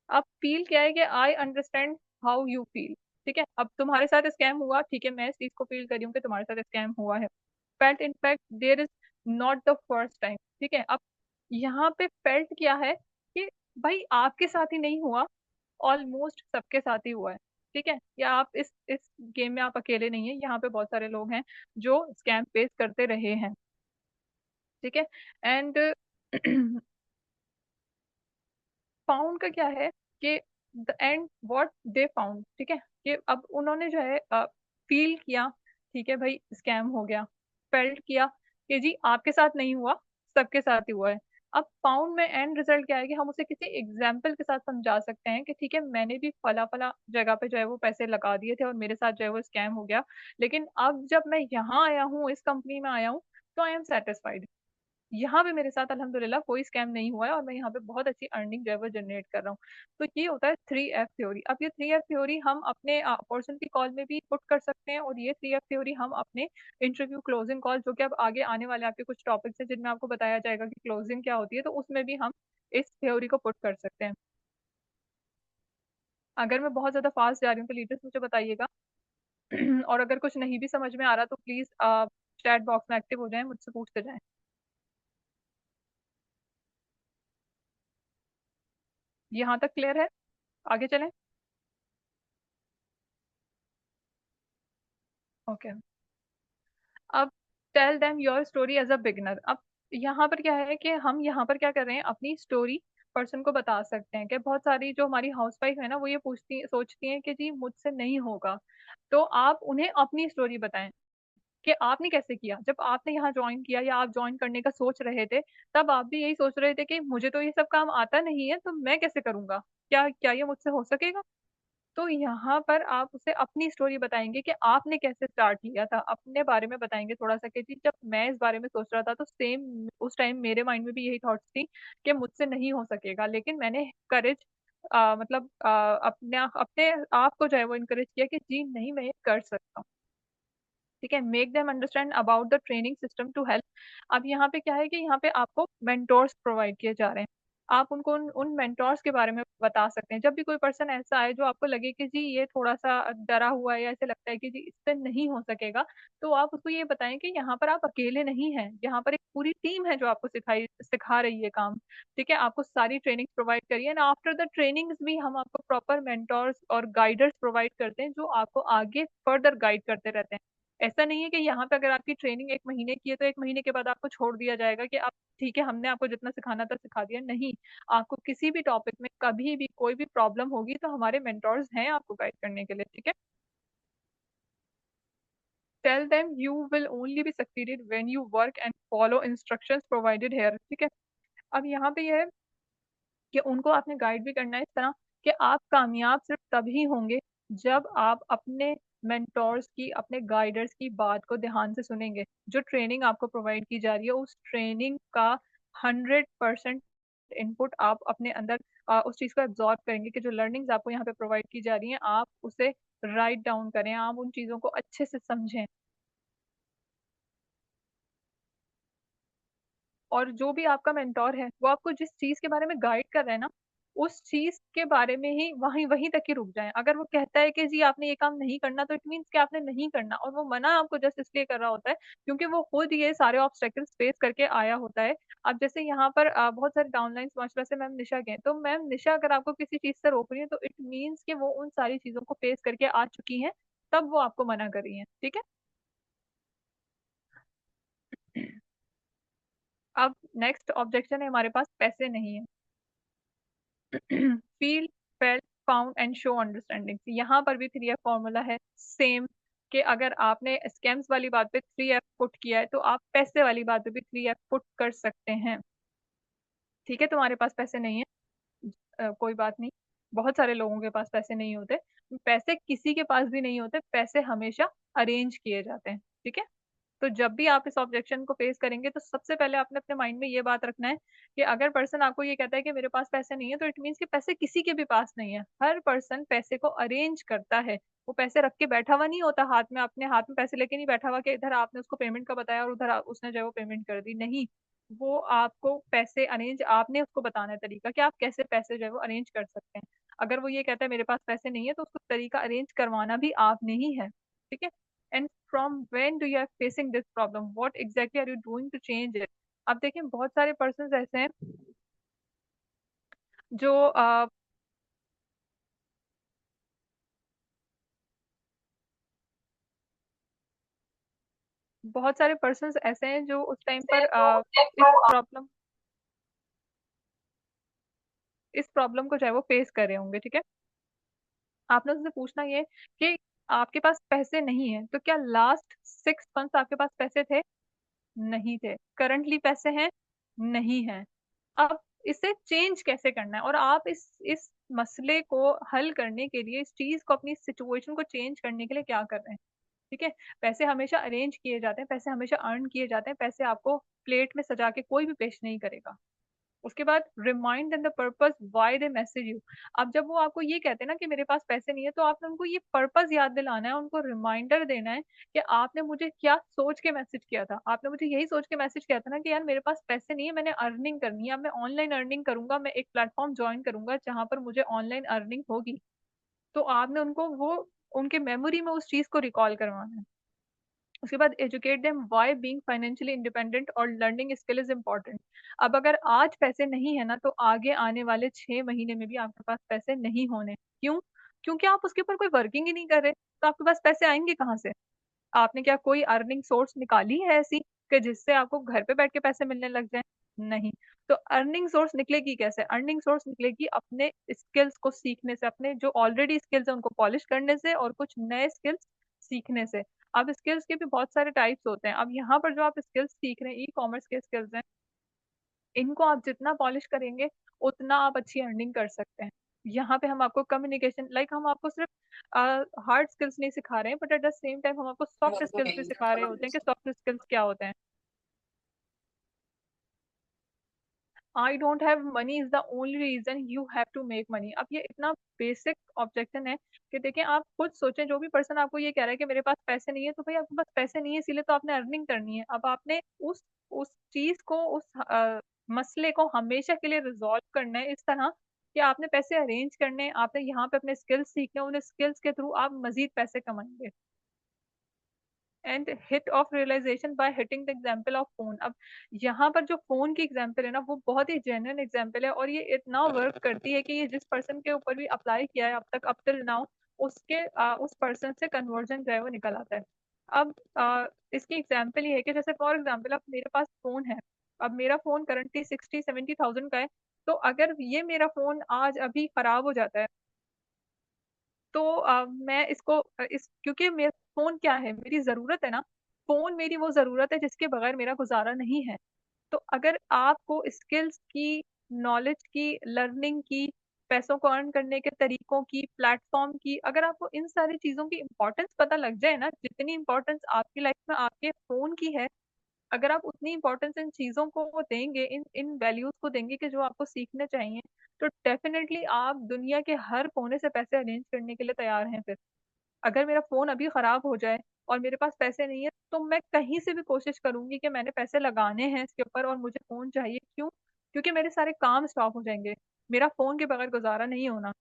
[SPEAKER 1] अब फील क्या है कि I understand how you feel. ठीक है, अब तुम्हारे साथ स्कैम हुआ, ठीक है, मैं इस चीज को फील करी हूँ कि तुम्हारे साथ स्कैम हुआ है। Felt in fact there is not the first time. ठीक है, अब यहाँ पे फेल्ट क्या है कि भाई आपके साथ ही नहीं हुआ, ऑलमोस्ट सबके साथ ही हुआ है। ठीक है, या आप इस गेम में आप अकेले नहीं है, यहाँ पे बहुत सारे लोग हैं जो स्कैम फेस करते रहे हैं। ठीक है, एंड फाउंड का क्या है कि the end what they found. ठीक है, कि अब उन्होंने जो है फील किया, ठीक है भाई स्कैम हो गया, फेल्ट किया कि जी आपके साथ नहीं हुआ, सबके साथ ही हुआ है। अब फाउंड में एंड रिजल्ट क्या है कि हम उसे किसी एग्जाम्पल के साथ समझा सकते हैं कि ठीक है मैंने भी फला फला जगह पे जो है वो पैसे लगा दिए थे और मेरे साथ जो है वो स्कैम हो गया, लेकिन अब जब मैं यहाँ आया हूँ, इस कंपनी में आया हूँ, तो आई एम सेटिस्फाइड। यहाँ पे मेरे साथ अल्हम्दुलिल्लाह कोई स्कैम नहीं हुआ है और मैं यहाँ पे बहुत अच्छी अर्निंग जो है वो जनरेट कर रहा हूँ। तो ये होता है 3F थ्योरी। अब ये 3F थ्योरी हम अपने अपॉर्चुनिटी कॉल में भी पुट कर सकते हैं, और ये 3F थ्योरी हम अपने इंटरव्यू क्लोजिंग कॉल, जो कि अब आगे आने वाले आपके कुछ टॉपिक्स हैं जिनमें आपको बताया जाएगा कि क्लोजिंग क्या होती है, तो उसमें भी हम इस थ्योरी को पुट कर सकते हैं। अगर मैं बहुत ज्यादा फास्ट जा रही हूँ तो लीडर्स मुझे बताइएगा। और अगर कुछ नहीं भी समझ में आ रहा तो प्लीज चैट बॉक्स में एक्टिव हो जाएं, मुझसे पूछते जाएं। यहाँ तक क्लियर है? आगे चलें। ओके, अब tell them your story as a beginner. अब यहाँ पर क्या है कि हम यहाँ पर क्या कर रहे हैं, अपनी स्टोरी पर्सन को बता सकते हैं कि बहुत सारी जो हमारी हाउसवाइफ है ना, वो ये पूछती सोचती हैं कि जी मुझसे नहीं होगा, तो आप उन्हें अपनी स्टोरी बताएं कि आपने कैसे किया, जब आपने यहाँ ज्वाइन किया या आप ज्वाइन करने का सोच रहे थे, तब आप भी यही सोच रहे थे कि मुझे तो ये सब काम आता नहीं है तो मैं कैसे करूंगा, क्या क्या ये मुझसे हो सकेगा। तो यहाँ पर आप उसे अपनी स्टोरी बताएंगे कि आपने कैसे स्टार्ट किया था, अपने बारे में बताएंगे थोड़ा सा कि जी जब मैं इस बारे में सोच रहा था तो सेम उस टाइम मेरे माइंड में भी यही थॉट्स थी कि मुझसे नहीं हो सकेगा, लेकिन मैंने करेज मतलब अपने अपने आप को जो है वो इनकरेज किया कि जी नहीं मैं ये कर सकता हूँ। ठीक है, make them understand about the training system to help. अब यहाँ पे क्या है कि यहाँ पे आपको मेंटोर्स प्रोवाइड किए जा रहे हैं, आप उनको उन मेंटोर्स के बारे में बता सकते हैं। जब भी कोई पर्सन ऐसा आए जो आपको लगे कि जी ये थोड़ा सा डरा हुआ है या ऐसे लगता है कि जी इससे नहीं हो सकेगा, तो आप उसको ये बताएं कि यहाँ पर आप अकेले नहीं हैं, यहाँ पर एक पूरी टीम है जो आपको सिखा रही है काम। ठीक है, आपको सारी ट्रेनिंग प्रोवाइड करिए, एंड आफ्टर द ट्रेनिंग्स भी हम आपको प्रॉपर मेंटोर्स और गाइडर्स प्रोवाइड करते हैं जो आपको आगे फर्दर गाइड करते रहते हैं। ऐसा नहीं है कि यहाँ पे अगर आपकी ट्रेनिंग 1 महीने की है तो 1 महीने के बाद आपको छोड़ दिया जाएगा कि आप ठीक है हमने आपको जितना सिखाना था सिखा दिया, नहीं। आपको किसी भी टॉपिक में कभी भी कोई भी प्रॉब्लम होगी तो हमारे मेंटोर्स हैं आपको गाइड करने के लिए। ठीक है, tell them you will only be succeeded when you work and follow instructions provided here. ठीक है, अब यहाँ पे यह है कि उनको आपने गाइड भी करना है इस तरह कि आप कामयाब सिर्फ तभी होंगे जब आप अपने मेंटोर्स की, अपने गाइडर्स की बात को ध्यान से सुनेंगे। जो ट्रेनिंग आपको प्रोवाइड की जा रही है उस ट्रेनिंग का 100% इनपुट आप अपने अंदर उस चीज को एब्जॉर्ब करेंगे कि जो लर्निंग्स आपको यहाँ पे प्रोवाइड की जा रही हैं आप उसे राइट डाउन करें, आप उन चीजों को अच्छे से समझें। और जो भी आपका मेंटोर है वो आपको जिस चीज के बारे में गाइड कर रहा है ना, उस चीज के बारे में ही वहीं वहीं तक ही रुक जाएं। अगर वो कहता है कि जी आपने ये काम नहीं करना, तो इट मीन्स कि आपने नहीं करना, और वो मना आपको जस्ट इसलिए कर रहा होता है क्योंकि वो खुद ये सारे ऑब्स्टेकल्स फेस करके आया होता है। अब जैसे यहाँ पर बहुत सारे डाउनलाइंस माशाल्लाह से मैम निशा के हैं, तो मैम निशा अगर आपको किसी चीज से रोक रही है तो इट मीन्स कि वो उन सारी चीजों को फेस करके आ चुकी हैं, तब वो आपको मना कर रही है। ठीक है, अब नेक्स्ट ऑब्जेक्शन है हमारे पास, पैसे नहीं है। Feel, felt, found and show understanding. यहाँ पर भी 3F फॉर्मूला है सेम, कि अगर आपने स्कैम्स वाली बात पे 3F पुट किया है तो आप पैसे वाली बात पे भी 3F पुट कर सकते हैं। ठीक है, तुम्हारे पास पैसे नहीं है, कोई बात नहीं, बहुत सारे लोगों के पास पैसे नहीं होते, पैसे किसी के पास भी नहीं होते, पैसे हमेशा अरेंज किए जाते हैं। ठीक है, तो जब भी आप इस ऑब्जेक्शन को फेस करेंगे तो सबसे पहले आपने अपने माइंड में ये बात रखना है कि अगर पर्सन आपको ये कहता है कि मेरे पास पैसे नहीं है, तो इट मीन्स कि पैसे किसी के भी पास नहीं है। हर पर्सन पैसे को अरेंज करता है, वो पैसे रख के बैठा हुआ नहीं होता हाथ में, अपने हाथ में पैसे लेके नहीं बैठा हुआ कि इधर आपने उसको पेमेंट का बताया और उधर उसने जो है वो पेमेंट कर दी, नहीं। वो आपको पैसे अरेंज, आपने उसको बताना है तरीका कि आप कैसे पैसे जो है वो अरेंज कर सकते हैं। अगर वो ये कहता है मेरे पास पैसे नहीं है, तो उसको तरीका अरेंज करवाना भी आपने ही है, ठीक है। And from when do you are facing this problem, what exactly are you doing to change it. अब देखिए बहुत सारे पर्सन ऐसे हैं जो बहुत सारे पर्सन ऐसे हैं जो उस टाइम पर इस प्रॉब्लम को चाहे वो फेस कर रहे होंगे, ठीक है। आपने उससे पूछना ये कि आपके पास पैसे नहीं है, तो क्या लास्ट 6 मंथ आपके पास पैसे थे? नहीं थे। करंटली पैसे हैं? नहीं है। अब इसे चेंज कैसे करना है, और आप इस मसले को हल करने के लिए, इस चीज को, अपनी सिचुएशन को चेंज करने के लिए क्या कर रहे हैं, ठीक है। पैसे हमेशा अरेंज किए जाते हैं, पैसे हमेशा अर्न किए जाते हैं, पैसे आपको प्लेट में सजा के कोई भी पेश नहीं करेगा। उसके बाद remind and the purpose why they message you. अब जब वो आपको ये कहते हैं ना कि मेरे पास पैसे नहीं है, तो आपने उनको ये पर्पस याद दिलाना है, उनको रिमाइंडर देना है कि आपने मुझे क्या सोच के मैसेज किया था। आपने मुझे यही सोच के मैसेज किया था ना कि यार मेरे पास पैसे नहीं है, मैंने अर्निंग करनी है, अब मैं ऑनलाइन अर्निंग करूंगा, मैं एक प्लेटफॉर्म ज्वाइन करूंगा जहां पर मुझे ऑनलाइन अर्निंग होगी। तो आपने उनको वो उनके मेमोरी में उस चीज को रिकॉल करवाना है। उसके बाद educate them why being financially independent और लर्निंग स्किल इज इम्पोर्टेंट। अब अगर आज पैसे नहीं है ना, तो आगे आने वाले 6 महीने में भी आपके पास पैसे नहीं होने। क्यों? क्योंकि आप उसके ऊपर कोई वर्किंग ही नहीं कर रहे, तो आपके पास पैसे आएंगे कहाँ से? आपने क्या कोई अर्निंग सोर्स निकाली है ऐसी कि जिससे आपको घर पे बैठ के पैसे मिलने लग जाए? नहीं। तो अर्निंग सोर्स निकलेगी कैसे? अर्निंग सोर्स निकलेगी अपने स्किल्स को सीखने से, अपने जो ऑलरेडी स्किल्स है उनको पॉलिश करने से, और कुछ नए स्किल्स सीखने से। अब स्किल्स के भी बहुत सारे टाइप्स होते हैं। अब यहाँ पर जो आप स्किल्स सीख रहे हैं, ई कॉमर्स के स्किल्स हैं, इनको आप जितना पॉलिश करेंगे उतना आप अच्छी अर्निंग कर सकते हैं। यहाँ पे हम आपको कम्युनिकेशन, हम आपको सिर्फ हार्ड स्किल्स नहीं सिखा रहे हैं, but at the same time हम आपको सॉफ्ट स्किल्स भी सिखा रहे होते हैं कि सॉफ्ट स्किल्स क्या होते हैं। I don't have money is the only reason you have to make money. अब ये इतना बेसिक ऑब्जेक्शन है कि देखिए, आप खुद सोचें, जो भी पर्सन आपको ये कह रहा है कि मेरे पास पैसे नहीं है, तो भाई आपके पास पैसे नहीं है इसीलिए तो आपने अर्निंग करनी है। अब आपने उस चीज को, उस मसले को हमेशा के लिए रिजॉल्व करना है इस तरह कि आपने पैसे अरेंज करने हैं, आपने यहाँ पे अपने स्किल्स सीखने हैं, उन स्किल्स के थ्रू आप मजीद पैसे कमाएंगे। And hit of realization by hitting the example of phone. अब यहाँ पर जो फोन की एग्जाम्पल है ना, वो बहुत ही जेन्युइन एग्जाम्पल है, और ये इतना वर्क करती है कि ये जिस पर्सन के ऊपर भी अप्लाई किया है अब तक, अप टिल नाउ, उस पर्सन से कन्वर्जन जो है वो निकल आता है। अब इसकी एग्जाम्पल ये है कि जैसे फॉर एग्जाम्पल, अब मेरे पास फोन है। अब मेरा फोन करंटली 60-70 थाउजेंड का है। तो अगर ये मेरा फोन आज अभी खराब हो जाता है, तो मैं इसको इस क्योंकि मेरा फोन क्या है, मेरी जरूरत है ना। फोन मेरी वो जरूरत है जिसके बगैर मेरा गुजारा नहीं है। तो अगर आपको स्किल्स की, नॉलेज की, लर्निंग की, पैसों को अर्न करने के तरीकों की, प्लेटफॉर्म की, अगर आपको इन सारी चीजों की इंपॉर्टेंस पता लग जाए ना, जितनी इंपॉर्टेंस आपकी लाइफ में आपके फोन की है, अगर आप उतनी इंपॉर्टेंस इन चीजों को देंगे, इन इन वैल्यूज को देंगे कि जो आपको सीखने चाहिए, तो डेफिनेटली आप दुनिया के हर कोने से पैसे अरेंज करने के लिए तैयार हैं फिर। अगर मेरा फोन अभी खराब हो जाए और मेरे पास पैसे नहीं है, तो मैं कहीं से भी कोशिश करूंगी कि मैंने पैसे लगाने हैं इसके ऊपर, और मुझे फोन चाहिए। क्यों? क्योंकि मेरे सारे काम स्टॉप हो जाएंगे, मेरा फोन के बगैर गुजारा नहीं होना।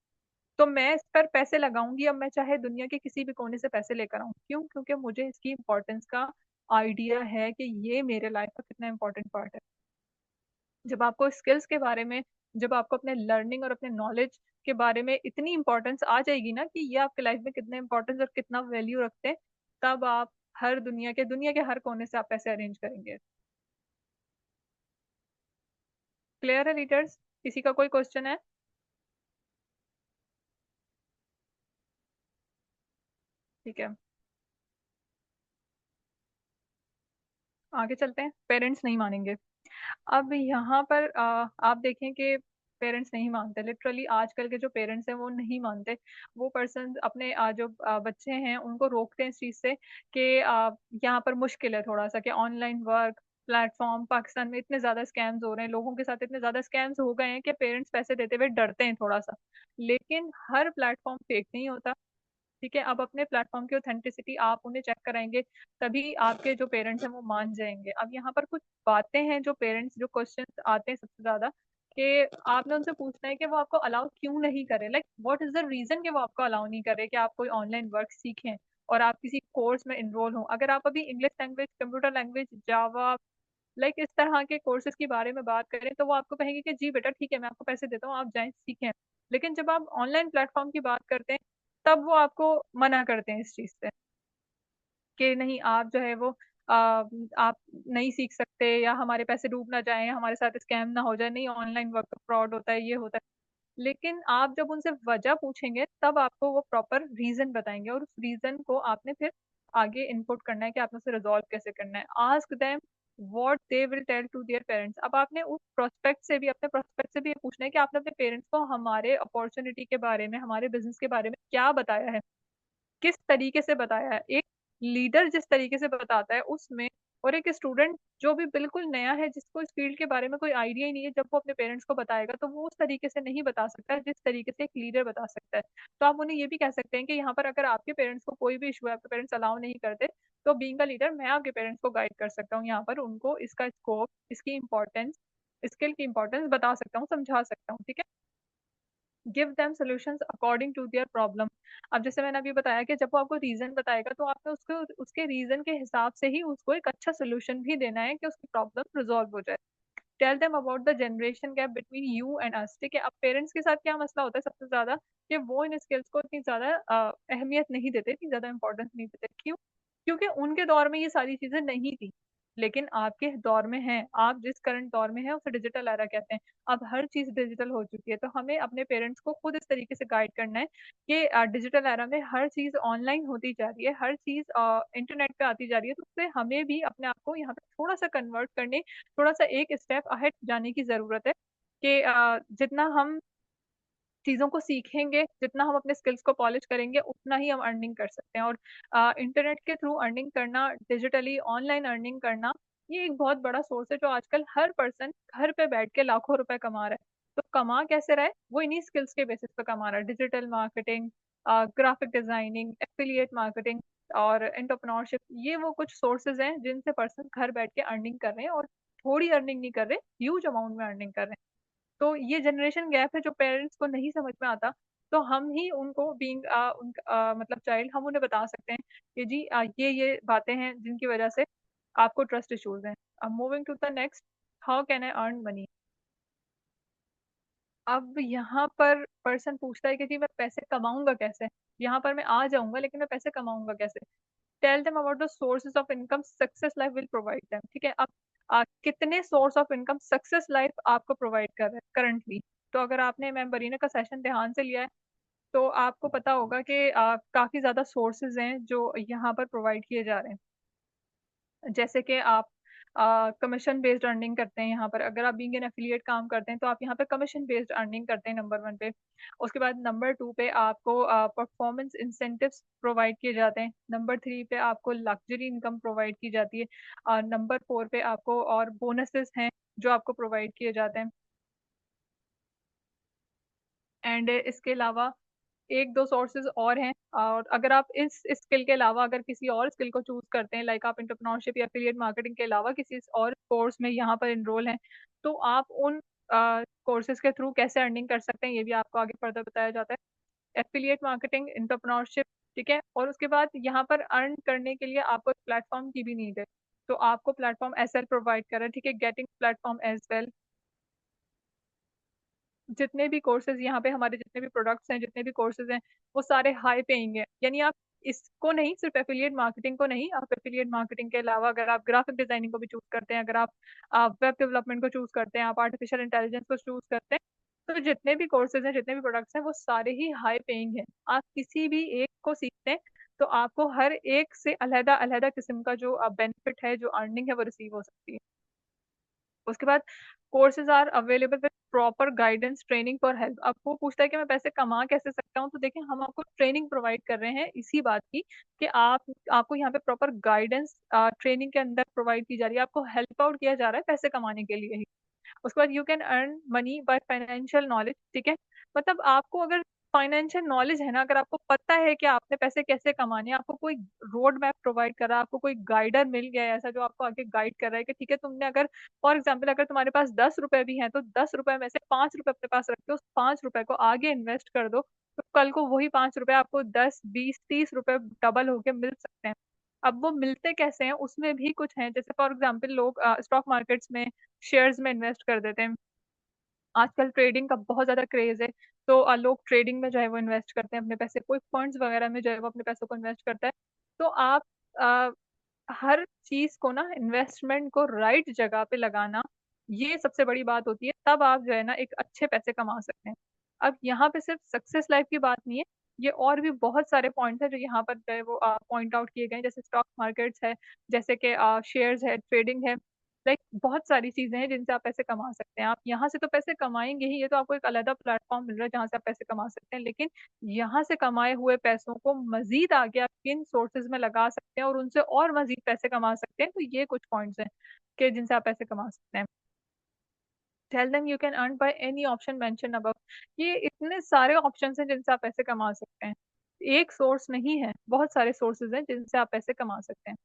[SPEAKER 1] तो मैं इस पर पैसे लगाऊंगी, अब मैं चाहे दुनिया के किसी भी कोने से पैसे लेकर आऊं। क्यों? क्योंकि मुझे इसकी इंपॉर्टेंस का आइडिया है कि ये मेरे लाइफ का कितना इंपॉर्टेंट पार्ट है। जब आपको स्किल्स के बारे में, जब आपको अपने लर्निंग और अपने नॉलेज के बारे में इतनी इंपॉर्टेंस आ जाएगी ना कि ये आपके लाइफ में कितने इंपॉर्टेंस और कितना वैल्यू रखते हैं, तब आप दुनिया के हर कोने से आप पैसे अरेंज करेंगे। क्लियर है रीडर्स? किसी का कोई क्वेश्चन है? ठीक है, आगे चलते हैं। पेरेंट्स नहीं मानेंगे। अब यहाँ पर आप देखें कि पेरेंट्स नहीं मानते, लिटरली आजकल के जो पेरेंट्स हैं वो नहीं मानते। वो पर्सन अपने जो बच्चे हैं उनको रोकते हैं इस चीज़ से कि यहाँ पर मुश्किल है थोड़ा सा, कि ऑनलाइन वर्क प्लेटफॉर्म, पाकिस्तान में इतने ज़्यादा स्कैम्स हो रहे हैं, लोगों के साथ इतने ज़्यादा स्कैम्स हो गए हैं कि पेरेंट्स पैसे देते हुए डरते हैं थोड़ा सा। लेकिन हर प्लेटफॉर्म फेक नहीं होता, ठीक है। अब अपने प्लेटफॉर्म की ऑथेंटिसिटी आप उन्हें चेक कराएंगे, तभी आपके जो पेरेंट्स हैं वो मान जाएंगे। अब यहाँ पर कुछ बातें हैं जो पेरेंट्स, जो क्वेश्चन आते हैं सबसे ज्यादा, कि आपने उनसे पूछना है कि वो आपको अलाउ क्यों नहीं करे, like what is the reason कि वो आपको अलाउ नहीं करे कि आप कोई ऑनलाइन वर्क सीखें और आप किसी कोर्स में इनरोल हो। अगर आप अभी इंग्लिश लैंग्वेज, कंप्यूटर लैंग्वेज, जावा, लाइक इस तरह के कोर्सेज के बारे में बात करें तो वो आपको कहेंगे कि जी बेटा ठीक है, मैं आपको पैसे देता हूँ, आप जाएं सीखें। लेकिन जब आप ऑनलाइन प्लेटफॉर्म की बात करते हैं तब वो आपको मना करते हैं इस चीज से कि नहीं, आप जो है वो आप नहीं सीख सकते, या हमारे पैसे डूब ना जाएं, हमारे साथ स्कैम ना हो जाए, नहीं ऑनलाइन वर्क फ्रॉड होता है, ये होता है। लेकिन आप जब उनसे वजह पूछेंगे तब आपको वो प्रॉपर रीजन बताएंगे, और उस रीजन को आपने फिर आगे इनपुट करना है कि आपने उसे रिजॉल्व कैसे करना है। Ask them what they will tell to their parents. अब आपने उस प्रोस्पेक्ट से भी, अपने प्रोस्पेक्ट से भी ये पूछना है कि आपने अपने पेरेंट्स को हमारे अपॉर्चुनिटी के बारे में, हमारे बिजनेस के बारे में क्या बताया है, किस तरीके से बताया है। एक लीडर जिस तरीके से बताता है उसमें, और एक स्टूडेंट जो भी बिल्कुल नया है, जिसको इस फील्ड के बारे में कोई आइडिया ही नहीं है, जब वो अपने पेरेंट्स को बताएगा तो वो उस तरीके से नहीं बता सकता जिस तरीके से एक लीडर बता सकता है। तो आप उन्हें ये भी कह सकते हैं कि यहाँ पर अगर आपके पेरेंट्स को कोई भी इशू है, आपके पेरेंट्स अलाउ नहीं करते, तो बीइंग अ लीडर मैं आपके पेरेंट्स को गाइड कर सकता हूँ, यहाँ पर उनको इसका स्कोप, इसकी इंपॉर्टेंस, स्किल की इंपॉर्टेंस बता सकता हूँ, समझा सकता हूँ, ठीक है। Give them solutions according to their problem. अब जैसे मैंने अभी बताया कि जब वो आपको रीजन बताएगा तो आपने उसको, उसके रीजन के हिसाब से ही उसको एक अच्छा सोल्यूशन भी देना है कि उसकी प्रॉब्लम रिजॉल्व हो जाए। Tell them about the generation gap between you and us. ठीक है, अब पेरेंट्स के साथ क्या मसला होता है सबसे ज्यादा, कि वो इन स्किल्स को इतनी ज्यादा अहमियत नहीं देते, इतनी ज्यादा इंपॉर्टेंस नहीं देते। क्यों? क्योंकि उनके दौर में ये सारी चीजें नहीं थी, लेकिन आपके दौर में है। आप जिस करंट दौर में है उसे डिजिटल एरा कहते हैं। अब हर चीज डिजिटल हो चुकी है, तो हमें अपने पेरेंट्स को खुद इस तरीके से गाइड करना है कि डिजिटल एरा में हर चीज ऑनलाइन होती जा रही है, हर चीज इंटरनेट पे आती जा रही है, तो उससे हमें भी अपने आप को यहाँ पे थोड़ा सा कन्वर्ट करने, थोड़ा सा एक स्टेप अहेड जाने की जरूरत है कि जितना हम चीजों को सीखेंगे, जितना हम अपने स्किल्स को पॉलिश करेंगे, उतना ही हम अर्निंग कर सकते हैं। और इंटरनेट के थ्रू अर्निंग करना, डिजिटली ऑनलाइन अर्निंग करना, ये एक बहुत बड़ा सोर्स है जो आजकल हर पर्सन घर पे बैठ के लाखों रुपए कमा रहा है। तो कमा कैसे रहा है? वो इन्हीं स्किल्स के बेसिस पे कमा रहा है। Digital marketing, graphic designing, affiliate marketing और एंटरप्रेन्योरशिप, ये वो कुछ सोर्सेज हैं जिनसे पर्सन घर बैठ के अर्निंग कर रहे हैं, और थोड़ी अर्निंग नहीं कर रहे, ह्यूज अमाउंट में अर्निंग कर रहे हैं। तो ये जनरेशन गैप है जो पेरेंट्स को नहीं समझ में आता। तो हम ही उनको बीइंग मतलब चाइल्ड, हम उन्हें बता सकते हैं कि जी ये बातें हैं जिनकी वजह से आपको ट्रस्ट इश्यूज हैं। अब moving to the next, how can I earn money. अब यहाँ पर पर्सन पूछता है कि जी मैं पैसे कमाऊंगा कैसे, यहाँ पर मैं आ जाऊंगा लेकिन मैं पैसे कमाऊंगा कैसे। Tell them about the sources of income success life will provide them. ठीक है, अब कितने source of income success life आपको प्रोवाइड कर रहा है करंटली। तो अगर आपने मैम बरीना का सेशन ध्यान से लिया है तो आपको पता होगा कि काफी ज्यादा सोर्सेज हैं जो यहाँ पर प्रोवाइड किए जा रहे हैं। जैसे कि आप कमीशन बेस्ड अर्निंग करते हैं यहाँ पर, अगर आप बीइंग एन एफिलिएट काम करते हैं तो आप यहाँ पे कमीशन बेस्ड अर्निंग करते हैं, नंबर वन पे। उसके बाद नंबर टू पे आपको परफॉर्मेंस इंसेंटिव्स प्रोवाइड किए जाते हैं। नंबर थ्री पे आपको लग्जरी इनकम प्रोवाइड की जाती है। नंबर फोर पे आपको और बोनसेस हैं जो आपको प्रोवाइड किए जाते हैं। एंड इसके अलावा एक दो सोर्सेज और हैं। और अगर आप इस स्किल के अलावा अगर किसी और स्किल को चूज करते हैं, लाइक आप एंटरप्रेन्योरशिप या एफिलिएट मार्केटिंग के अलावा किसी और कोर्स में यहाँ पर इनरोल हैं, तो आप उन कोर्सेज के थ्रू कैसे अर्निंग कर सकते हैं ये भी आपको आगे फर्दर बताया जाता है। एफिलिएट मार्केटिंग, एंटरप्रेन्योरशिप, ठीक है। और उसके बाद यहाँ पर अर्न करने के लिए आपको प्लेटफॉर्म की भी नीड है, तो आपको प्लेटफॉर्म एस एल प्रोवाइड कर रहा है, ठीक है, गेटिंग प्लेटफॉर्म एज वेल। जितने भी कोर्सेज यहाँ पे, हमारे जितने भी प्रोडक्ट्स हैं, जितने भी कोर्सेज हैं, वो सारे हाई पेइंग है। यानी आप इसको नहीं, सिर्फ एफिलिएट मार्केटिंग को नहीं, आप एफिलिएट मार्केटिंग के अलावा अगर आप ग्राफिक डिजाइनिंग को भी चूज करते हैं, अगर आप वेब डेवलपमेंट को चूज करते हैं, आप आर्टिफिशियल इंटेलिजेंस को चूज करते हैं, तो जितने भी कोर्सेज हैं, जितने भी प्रोडक्ट्स हैं, वो सारे ही हाई पेइंग है। आप किसी भी एक को सीखते हैं तो आपको हर एक से अलहदा अलहदा किस्म का जो बेनिफिट है, जो अर्निंग है, वो रिसीव हो सकती है। उसके बाद courses are available with proper guidance, training for help. अब वो पूछता है कि मैं पैसे कमा कैसे सकता हूँ, तो देखिए हम आपको ट्रेनिंग प्रोवाइड कर रहे हैं इसी बात की कि आपको यहाँ पे प्रॉपर गाइडेंस ट्रेनिंग के अंदर प्रोवाइड की जा रही है, आपको हेल्प आउट किया जा रहा है पैसे कमाने के लिए ही। उसके बाद you can earn money by financial knowledge. ठीक है, मतलब आपको अगर फाइनेंशियल नॉलेज है ना, अगर आपको पता है कि आपने पैसे कैसे कमाने हैं, आपको कोई रोड मैप प्रोवाइड कर रहा है, आपको कोई गाइडर मिल गया है ऐसा जो आपको आगे गाइड कर रहा है कि ठीक है, तुमने अगर फॉर एग्जाम्पल अगर तुम्हारे पास 10 रुपए भी हैं तो 10 रुपए में से 5 रुपए अपने पास रख के उस 5 रुपए को आगे इन्वेस्ट कर दो, तो कल को वही 5 रुपए आपको 10 20 30 रुपए डबल होके मिल सकते हैं। अब वो मिलते कैसे हैं उसमें भी कुछ है, जैसे फॉर एग्जाम्पल लोग स्टॉक मार्केट्स में शेयर्स में इन्वेस्ट कर देते हैं। आजकल ट्रेडिंग का बहुत ज्यादा क्रेज है, तो लोग ट्रेडिंग में जो है वो इन्वेस्ट करते हैं अपने पैसे, कोई फंड्स वगैरह में जो है वो अपने पैसों को इन्वेस्ट करता है। तो आप अ, हर चीज को ना, इन्वेस्टमेंट को राइट जगह पे लगाना, ये सबसे बड़ी बात होती है, तब आप जो है ना एक अच्छे पैसे कमा सकते हैं। अब यहाँ पे सिर्फ सक्सेस लाइफ की बात नहीं है, ये और भी बहुत सारे पॉइंट्स हैं जो यहाँ पर जो है वो पॉइंट आउट किए गए हैं, जैसे स्टॉक मार्केट्स है, जैसे कि शेयर्स है, ट्रेडिंग है, लाइक बहुत सारी चीजें हैं जिनसे आप पैसे कमा सकते हैं। आप यहाँ से तो पैसे कमाएंगे ही, ये तो आपको एक अलग प्लेटफॉर्म मिल रहा है जहाँ से आप पैसे कमा सकते हैं, लेकिन यहाँ से कमाए हुए पैसों को मजीद आगे आप किन सोर्सेज में लगा सकते हैं और उनसे और मजीद पैसे कमा सकते हैं, तो ये कुछ पॉइंट्स हैं कि जिनसे आप पैसे कमा सकते हैं। Tell them you can earn by any option mention above. ये इतने सारे ऑप्शन हैं जिनसे आप पैसे कमा सकते हैं, एक सोर्स नहीं है, बहुत सारे सोर्सेज हैं जिनसे आप पैसे कमा सकते हैं।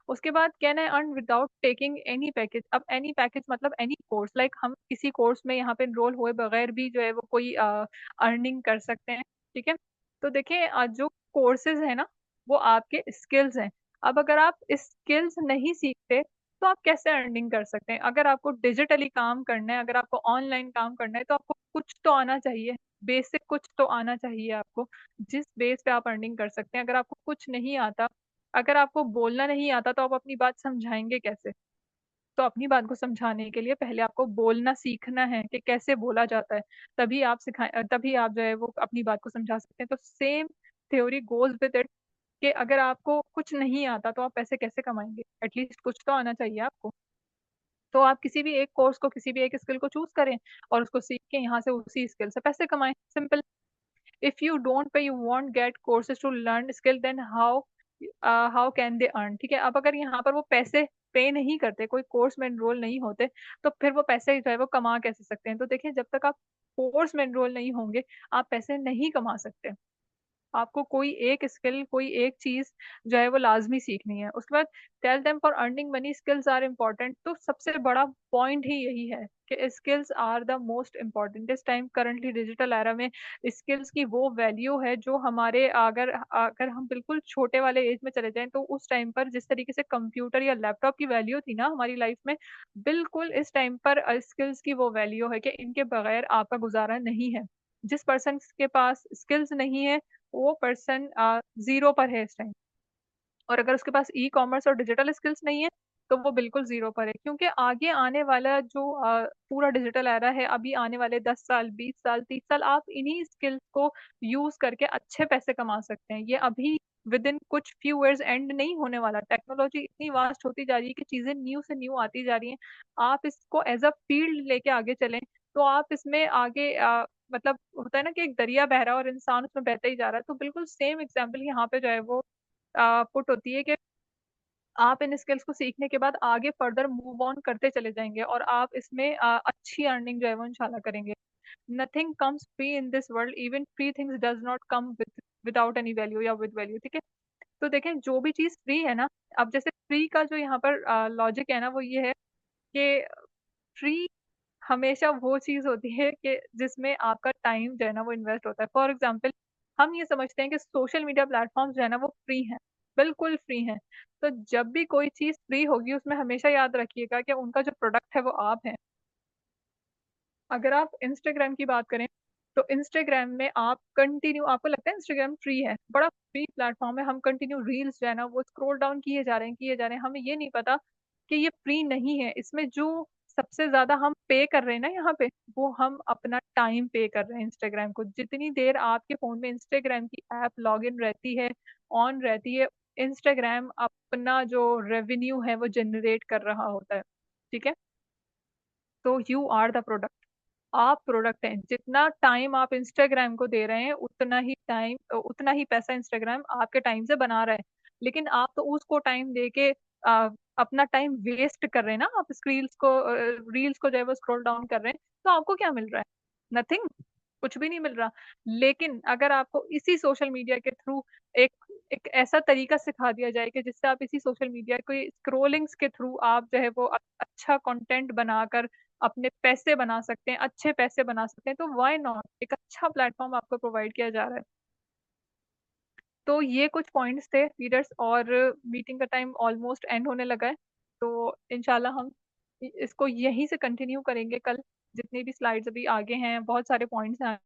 [SPEAKER 1] उसके बाद can I earn without taking any package. अब एनी पैकेज मतलब एनी कोर्स, लाइक हम किसी कोर्स में यहाँ पे इनरोल हुए बगैर भी जो है वो कोई अर्निंग कर सकते हैं। ठीक है, तो देखिए जो कोर्सेज है ना वो आपके स्किल्स हैं। अब अगर आप स्किल्स नहीं सीखते तो आप कैसे अर्निंग कर सकते हैं? अगर आपको डिजिटली काम करना है, अगर आपको ऑनलाइन काम करना है, तो आपको कुछ तो आना चाहिए, बेसिक कुछ तो आना चाहिए आपको, जिस बेस पे आप अर्निंग कर सकते हैं। अगर आपको कुछ नहीं आता, अगर आपको बोलना नहीं आता, तो आप अपनी बात समझाएंगे कैसे? तो अपनी बात को समझाने के लिए पहले आपको बोलना सीखना है कि कैसे बोला जाता है, तभी आप सिखाए, तभी आप जो है वो अपनी बात को समझा सकते हैं। तो same theory goes with it, कि अगर आपको कुछ नहीं आता तो आप पैसे कैसे कमाएंगे? एटलीस्ट कुछ तो आना चाहिए आपको। तो आप किसी भी एक कोर्स को, किसी भी एक स्किल को चूज करें और उसको सीख के यहाँ से उसी स्किल से पैसे कमाएं, simple. If you don't pay, you won't get courses to learn skill, then how can they earn? ठीक है, अब अगर यहाँ पर वो पैसे पे नहीं करते, कोई कोर्स में एनरोल नहीं होते, तो फिर वो पैसे जो है वो कमा कैसे सकते हैं? तो देखिए, जब तक आप कोर्स में एनरोल नहीं होंगे, आप पैसे नहीं कमा सकते। आपको कोई एक स्किल, कोई एक चीज जो है वो लाजमी सीखनी है। उसके बाद tell them for earning money skills are important. तो सबसे बड़ा पॉइंट ही यही है कि skills are the most important इस टाइम, करंटली डिजिटल एरा में। स्किल्स की वो वैल्यू है जो हमारे, अगर अगर हम बिल्कुल छोटे वाले एज में चले जाएं, तो उस टाइम पर जिस तरीके से कंप्यूटर या लैपटॉप की वैल्यू थी ना हमारी लाइफ में, बिल्कुल इस टाइम पर स्किल्स की वो वैल्यू है कि इनके बगैर आपका गुजारा नहीं है। जिस पर्सन के पास स्किल्स नहीं है, वो पर्सन जीरो पर है इस टाइम। और अगर उसके पास ई कॉमर्स और डिजिटल स्किल्स नहीं है, तो वो बिल्कुल जीरो पर है, क्योंकि आगे आने वाला जो पूरा डिजिटल एरा है, अभी आने वाले 10 साल, 20 साल, 30 साल, आप इन्हीं स्किल्स को यूज करके अच्छे पैसे कमा सकते हैं। ये अभी विद इन कुछ फ्यू इयर्स एंड नहीं होने वाला। टेक्नोलॉजी इतनी वास्ट होती जा रही है कि चीजें न्यू से न्यू आती जा रही हैं। आप इसको एज अ फील्ड लेके आगे चलें, तो आप इसमें आगे मतलब होता है ना कि एक दरिया बह रहा है और इंसान उसमें बहता ही जा रहा है, तो बिल्कुल सेम एग्जाम्पल यहाँ पे जो है वो पुट होती है कि आप इन स्किल्स को सीखने के बाद आगे फर्दर मूव ऑन करते चले जाएंगे और आप इसमें अच्छी अर्निंग जो है वो इंशाल्लाह करेंगे। Nothing comes free in this world, even free things does not come without any value या विद वैल्यू। ठीक है, तो देखें जो भी चीज फ्री है ना, अब जैसे फ्री का जो यहाँ पर लॉजिक है ना वो ये है कि फ्री हमेशा वो चीज होती है कि जिसमें आपका टाइम जो है ना वो इन्वेस्ट होता है। फॉर एग्जाम्पल, हम ये समझते हैं कि सोशल मीडिया प्लेटफॉर्म जो है ना वो फ्री हैं, बिल्कुल फ्री हैं। तो जब भी कोई चीज फ्री होगी, उसमें हमेशा याद रखिएगा कि उनका जो प्रोडक्ट है वो आप हैं। अगर आप इंस्टाग्राम की बात करें, तो इंस्टाग्राम में आप कंटिन्यू, आपको लगता है इंस्टाग्राम फ्री है, बड़ा फ्री प्लेटफॉर्म है, हम कंटिन्यू रील्स जो है ना वो स्क्रॉल डाउन किए जा रहे हैं, किए जा रहे हैं, हमें ये नहीं पता कि ये फ्री नहीं है। इसमें जो सबसे ज्यादा हम पे कर रहे हैं ना यहाँ पे, वो हम अपना टाइम पे कर रहे हैं इंस्टाग्राम को। जितनी देर आपके फोन में इंस्टाग्राम की ऐप लॉग इन रहती है, ऑन रहती है, इंस्टाग्राम अपना जो रेवेन्यू है वो जनरेट कर रहा होता है। ठीक है, तो यू आर द प्रोडक्ट, आप प्रोडक्ट हैं। जितना टाइम आप इंस्टाग्राम को दे रहे हैं, उतना ही टाइम, उतना ही पैसा इंस्टाग्राम आपके टाइम से बना रहा है। लेकिन आप तो उसको टाइम दे के अपना टाइम वेस्ट कर रहे हैं ना, आप रील्स को जो है वो स्क्रॉल डाउन कर रहे हैं, तो आपको क्या मिल रहा है? नथिंग। कुछ भी नहीं मिल रहा। लेकिन अगर आपको इसी सोशल मीडिया के थ्रू एक एक ऐसा तरीका सिखा दिया जाए कि जिससे आप इसी सोशल मीडिया को स्क्रोलिंग्स के थ्रू आप जो है वो अच्छा कंटेंट बनाकर अपने पैसे बना सकते हैं, अच्छे पैसे बना सकते हैं, तो व्हाई नॉट? एक अच्छा प्लेटफ़ॉर्म आपको प्रोवाइड किया जा रहा है। तो ये कुछ पॉइंट्स थे लीडर्स, और मीटिंग का टाइम ऑलमोस्ट एंड होने लगा है। तो इंशाल्लाह हम इसको यहीं से कंटिन्यू करेंगे कल। जितनी भी स्लाइड्स अभी आगे हैं, बहुत सारे पॉइंट्स हैं।